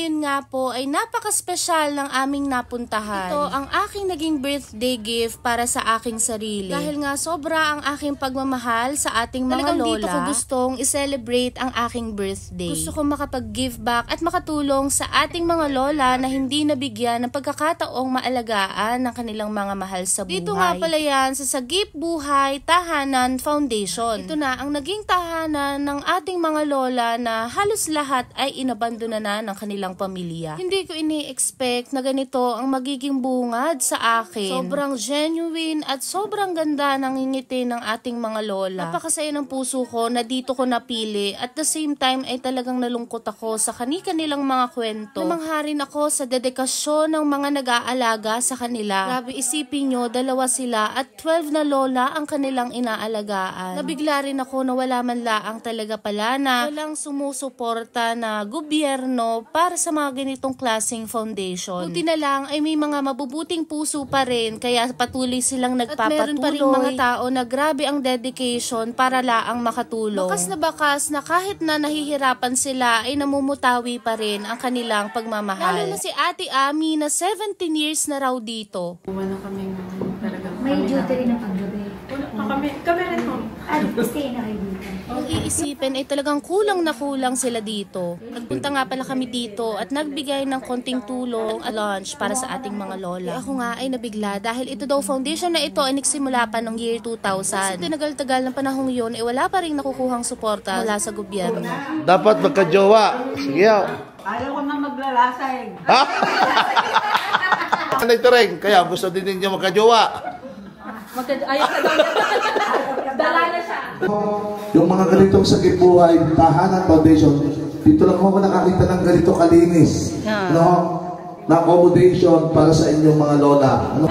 ngayon nga po ay napaka-special ng aming napuntahan. Ito ang aking naging birthday gift para sa aking sarili. Dahil nga sobra ang aking pagmamahal sa ating mga lola. Dito ko gustong i-celebrate ang aking birthday. Gusto ko makapag-give back at makatulong sa ating mga lola na hindi nabigyan ng pagkakataong maalagaan ng kanilang mga mahal sa buhay. Dito nga pala yan sa Sagip Buhay Tahanan Foundation. Ito na ang naging tahanan ng ating mga lola na halos lahat ay inabandona na ng kanilang pamilya. Hindi ko ini-expect na ganito ang magiging bungad sa akin. Sobrang genuine at sobrang ganda ng ngingiti ng ating mga lola. Napakasaya ng puso ko na dito ko napili at the same time ay talagang nalungkot ako sa kanilang mga kwento. Namangharin ako sa dedikasyon ng mga nag-aalaga sa kanila. Grabe, isipin nyo, 2 sila at 12 na lola ang kanilang inaalagaan. Nabigla rin ako na wala man laang talaga pala na walang sumusuporta na gobyerno para sa mga ganitong klaseng foundation. Buti na lang ay may mga mabubuting puso pa rin kaya patuloy silang nagpapatuloy. At meron pa rin mga tao na grabe ang dedication para laang makatulong. Bakas na kahit na nahihirapan sila ay namumutawi pa rin ang kanilang pagmamahal. Lalo na si Ate Ami na 17 years na raw dito. Wala kaming talagang may duty rin ng paggabi. Kami rin ho. Stay na kayo dito. Kung iisipin ay talagang kulang na kulang sila dito. Nagpunta nga pala kami dito at nagbigay ng konting tulong at lunch para sa ating mga lola. Ako nga ay nabigla dahil ito daw foundation na ito ay nagsimula pa noong year 2000. Kasi tinagal-tagal ng panahong yun ay wala pa rin nakukuhang suporta mula sa gobyerno. Dapat magka-jowa. Sige. Ayaw ko na maglalasay. Ano ito rin? Kaya gusto din ninyo magka-jowa. Ayaw ka daw niya. Dala na siya. Yung mga ganitong Sagip Buhay Tahanan Foundation, dito lang ako nakakita ng ganito kalinis. No? Na accommodation para sa inyong mga lola. Ano?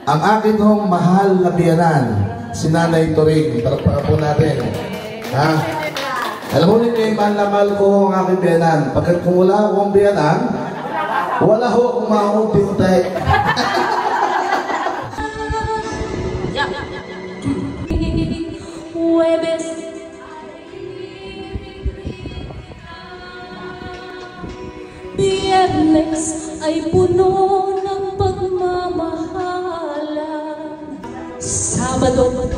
Ang akin hong mahal na biyanan, si Nanay Turing. Para po natin. Ha? Alam mo ninyo yung mahal na mahal ko ang aking biyanan. Pagkat kung wala akong biyanan, wala ho akong mahuntintay. Huwebes Biyernes ay puno ng pagmamahalan. Sabado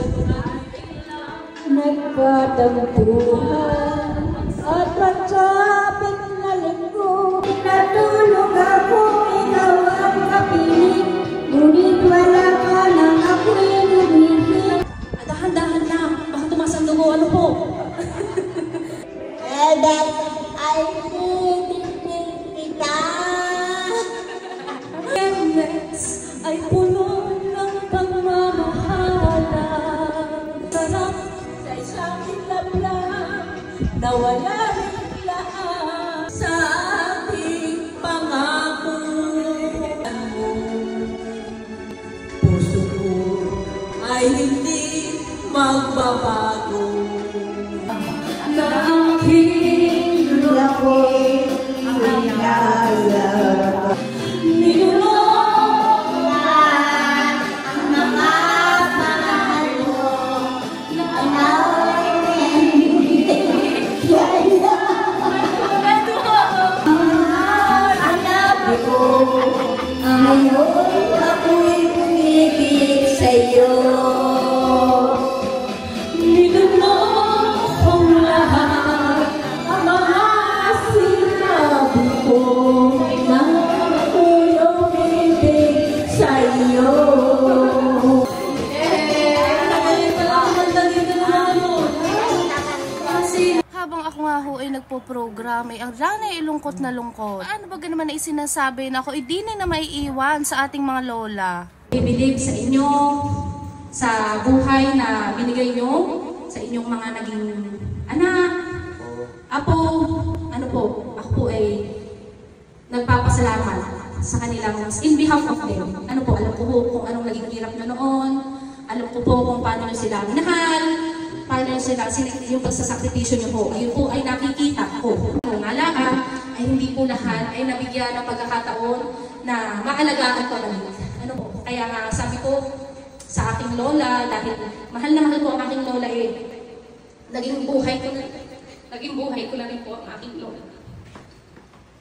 nagkatagpuan at matsapit na linggo. Natulog ako, ikaw ang kapiling, ngunit wala ka nang ako'y lumihit. Dahan-dahan lang, baka tumas ang dugo, ano po? That I need kita. Biyernes ay puno ng pagmamahalan. Sarap sa isang itlap-lang na wala rin lahat sa ating pangako. Puso ko ay hindi magbabago. Na aking Ako'y inaya. ninulong Ang mga mahal mo, ikaw ay hanap ko. Ngayon ako'y umibig sa'yo. ninulong kong lahat ang mga sinabi ko na ako'y umibig sa'yo. Nagaling pala ako mandali na naman. Habang ako nga ho ay nagpo-program ay ang Rana ay lungkot na lungkot. Ano ba naman na isinasabi na ako di na maiiwan sa ating mga lola? I believe sa inyo, sa buhay na binigay nyo, sa inyong mga naging anak, apo, ano po, ako po ay nagpapasalamat sa kanilang, in behalf of them. Ano po, alam ko po kung anong naging hirap na noon, alam ko po kung paano nyo sila minahal, paano nyo sila, yung pagsasakripisyo nyo po, yun po ay nakikita ko. Kung alaga, ay hindi po lahat ay nabigyan ng pagkakataon na maalagaan ko lang. Ano po, kaya nga sabi ko sa aking lola, dahil mahal na mahal ko ang aking lola naging buhay ko na rin po ang aking lola.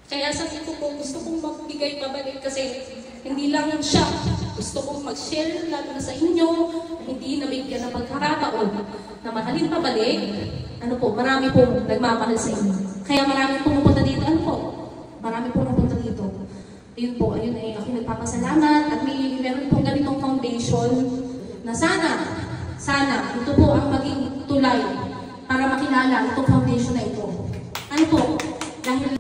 Kaya sabi ko po, gusto kong magbigay pabalik kasi hindi lang siya. Gusto kong mag-share lalo na sa inyo, hindi nabigyan ng pagkakataon na mahalin pabalik. Ano po, marami po nagmamahal sa inyo. Kaya marami pumupunta dito. Ano po? Marami pumupunta dito. Ayun po, ayun ay ako nagpapasalamat at meron pong ganitong foundation na sana, ito po ang maging tulay para makilala itong foundation na ito. Ano po? Dahil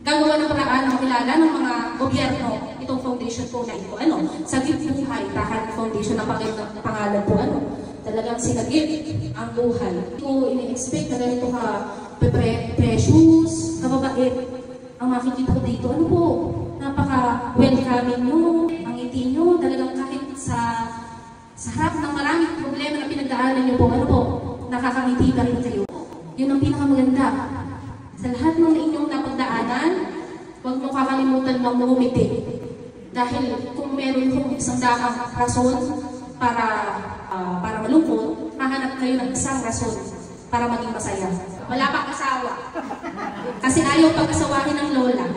gagawa ng paraan na makilala ng mga gobyerno itong foundation po na ito. Ano? Sagip Buhay, Tahan Foundation na pangalan po. Ano? Talagang sinagip ang buhay. Hindi ko ini-expect na ganito ka precious, kababait ang makikita ko dito. Ano po? Napaka-welcoming nyo, ang ngiti nyo, talagang kahit sa harap ng maraming problema na pinagdaanan nyo po, ano po? Nakakangiti pa rin kayo. Yun ang pinakamaganda. Sa lahat ng inyong napagdaanan, huwag mo kakalimutan lang umiti. Dahil kung meron kong isang daang rason para malungkot, hahanap kayo ng isang rason para maging masaya. Wala pang asawa. Kasi ayaw pag-asawahin ng lola.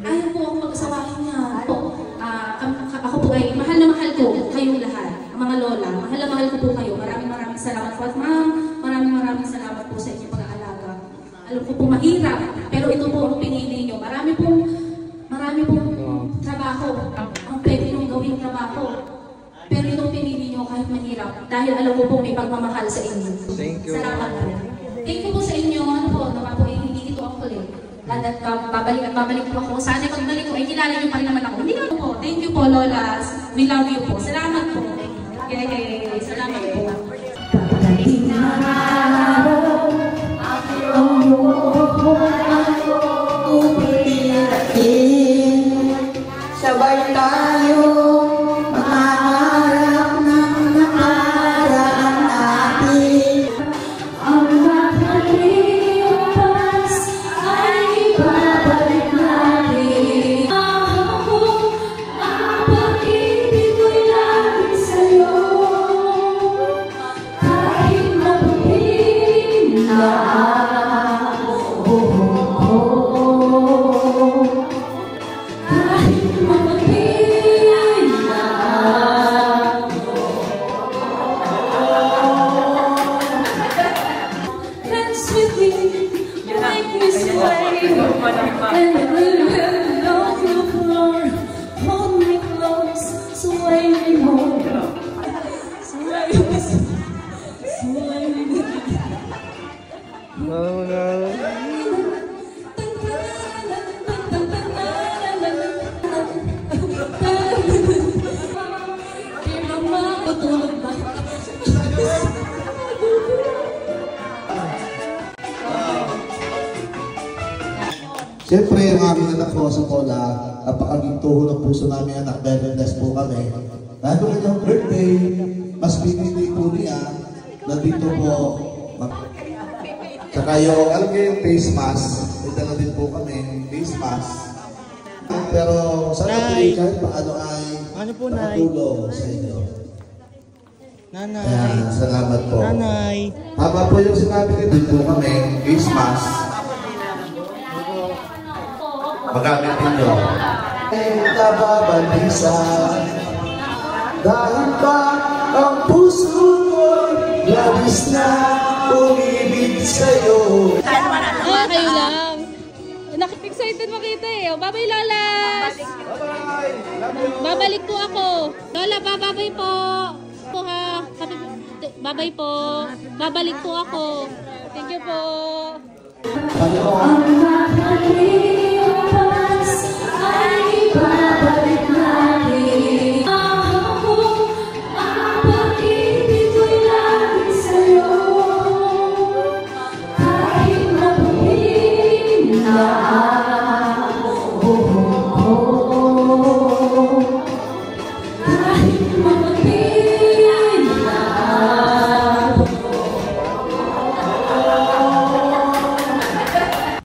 Ayaw po akong pag-asawahin niya. Ako po ay mahal na mahal ko kayong lahat. Mga lola, mahal na mahal ko po kayo. Maraming salamat po. At ma'am, maraming salamat po sa inyong pag-aalaga. Alam ko po mahirap, pero ito po ang pinili nyo. Marami pong trabaho. Ang pwede nung gawing trabaho. Pero itong pinili nyo kahit mahirap. Dahil alam ko po may pagmamahal sa inyo. Thank you. Salamat po. Thank you po sa inyo. Ano po, naman po hindi ito ang kulit. Babalik po ako. Sana pagbalik ko, ay kilala nyo pa rin naman ako. Hindi na po. Thank you po, Lolas. We love you po. Salamat po. Okay. Salamat po. Sabay tayo mangarap ng nakaraan natin. Ang nakalipas ay ibabalik natin. Ang pag-ibig ko'y lagi sa'yo. Kahit mabuting na Siyempre, ang aming anak po sa Pola, napakagintuho ng puso namin anak, very blessed po kami. Dahil po kanyang birthday, mas pinili po niya na dito po. Tsaka yung, alam niyo yung face mask, ito na din po kami, face mask. Pero sana po kahit paano ay nakatulong sa inyo. Nanay. Ayan, salamat po. Nanay. Tama po yung sinabi ko dito kami, face mask. Magamit ninyo. Nababalisa dahil ba ang puso ko'y labis na umibig sa'yo. Kayo lang. Excited makita eh. Bye-bye, Lola! Babalik po ako. Lola, babay po. Babay po. Babalik po ako. Thank you po. Panginoon.